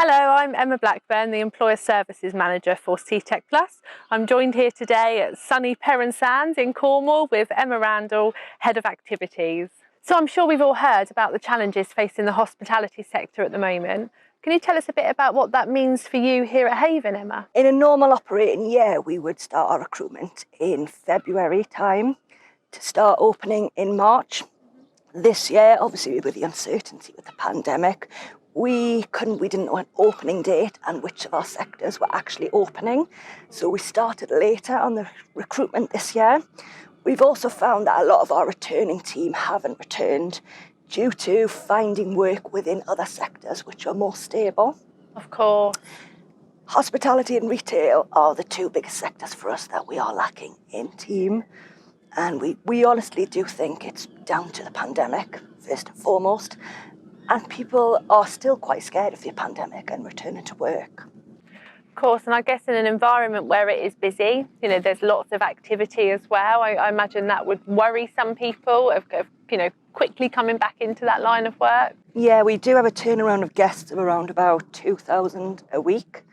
Hello, I'm Emma Blackburn, the Employer Services Manager for Seetec Plus. I'm joined here today at sunny Perrin Sands in Cornwall with Emma Randall, Head of Activities. So I'm sure we've all heard about the challenges facing the hospitality sector at the moment. Can you tell us a bit about what that means for you here at Haven, Emma? In a normal operating year, we would start our recruitment in February time to start opening in March. This year, obviously with the uncertainty with the pandemic, we didn't know an opening date and which of our sectors were actually opening. So we started later on the recruitment this year. We've also found that a lot of our returning team haven't returned due to finding work within other sectors which are more stable. Of course. Hospitality and retail are the two biggest sectors for us that we are lacking in team. And we honestly do think it's down to the pandemic, first and foremost. And people are still quite scared of the pandemic and returning to work. Of course, and I guess in an environment where it is busy, there's lots of activity as well. I imagine that would worry some people of quickly coming back into that line of work. Yeah, we do have a turnaround of guests of around about 2,000 a week.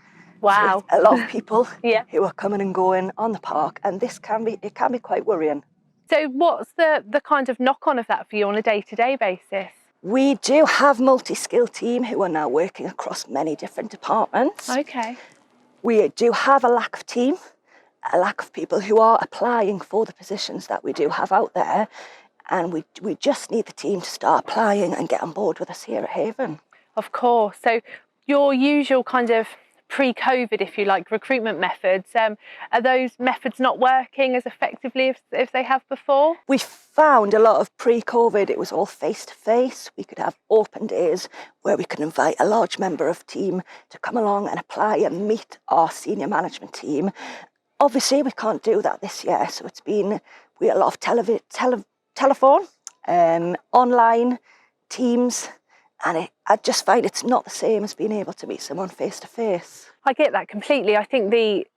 Wow. So a lot of people Yeah. who are coming and going on the park, and it can be quite worrying. So what's the kind of knock-on of that for you on a day-to-day basis? We do have multi-skilled team who are now working across many different departments. Okay. We do have a lack of team, a lack of people who are applying for the positions that we do have out there. And we just need the team to start applying and get on board with us here at Haven. Of course. So your usual kind of pre-COVID, if you like, recruitment methods, are those methods not working as effectively if they have before? We found a lot of pre-COVID, it was all face-to-face. We could have open days where we could invite a large member of team to come along and apply and meet our senior management team. Obviously, we can't do that this year, so it's been a lot of telephone, online, Teams, and I just find it's not the same as being able to meet someone face to face. I get that completely. I think the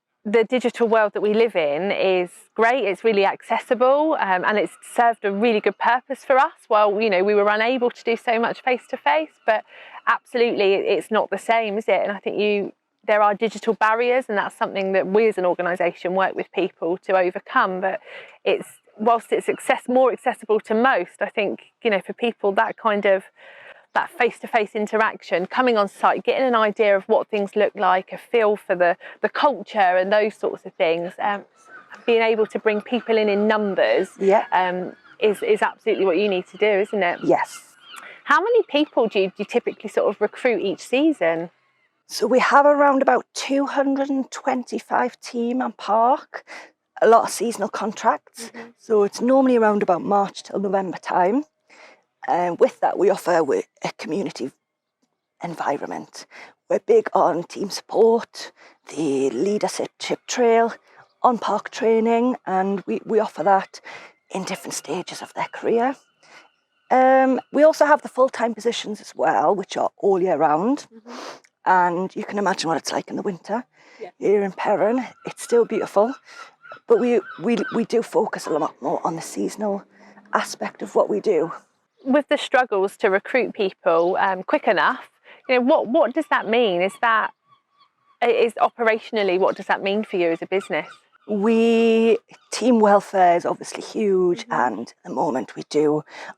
digital world that we live in is great. It's really accessible, and it's served a really good purpose for us. While we were unable to do so much face to face, but absolutely, it's not the same, is it? And I think there are digital barriers, and that's something that we as an organisation work with people to overcome. But whilst it's more accessible to most, I think for people that face-to-face interaction, coming on site, getting an idea of what things look like, a feel for the culture and those sorts of things, being able to bring people in numbers, is absolutely what you need to do, isn't it? Yes. How many people do you typically sort of recruit each season? So we have around about 225 team on park, a lot of seasonal contracts. Mm-hmm. So it's normally around about March till November time. And with that, we offer a community environment. We're big on team support, the leadership trail, on-park training, and we offer that in different stages of their career. We also have the full-time positions as well, which are all year round. Mm-hmm. And you can imagine what it's like in the winter. Yeah. Here in Perrin, it's still beautiful, but we do focus a lot more on the seasonal aspect of what we do. With the struggles to recruit people quick enough, what does that mean? Is operationally, what does that mean for you as a business? Team welfare is obviously huge, mm-hmm. And at the moment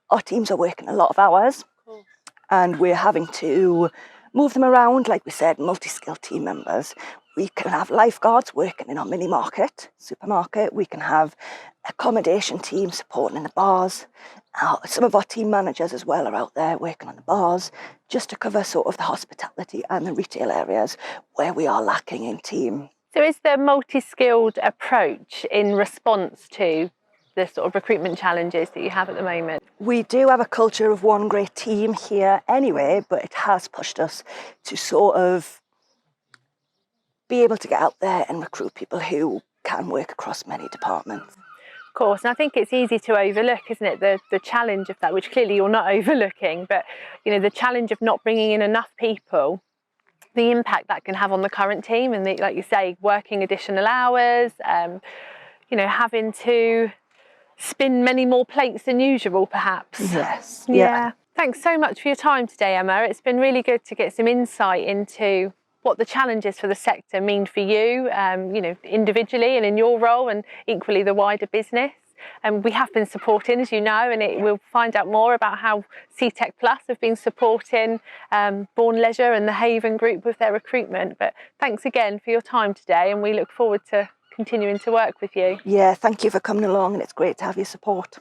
our teams are working a lot of hours. Cool. And we're having to move them around, like we said, multi-skilled team members. We can have lifeguards working in our mini supermarket. We can have accommodation teams supporting in the bars. Some of our team managers as well are out there working on the bars, just to cover sort of the hospitality and the retail areas where we are lacking in team. So is there multi-skilled approach in response to the sort of recruitment challenges that you have at the moment? We do have a culture of one great team here anyway, but it has pushed us to sort of be able to get out there and recruit people who can work across many departments. Of course, and I think it's easy to overlook, isn't it, the challenge of that, which clearly you're not overlooking, but the challenge of not bringing in enough people, the impact that can have on the current team, and like you say, working additional hours, having to spin many more plates than usual, perhaps. Yes. Yeah. Thanks so much for your time today, Emma. It's been really good to get some insight into what the challenges for the sector mean for you, individually and in your role, and equally the wider business. And we have been supporting, as you know, and we'll find out more about how Seetec Plus have been supporting Bourne Leisure and the Haven Group with their recruitment. But thanks again for your time today, and we look forward to continuing to work with you. Yeah, thank you for coming along, and it's great to have your support.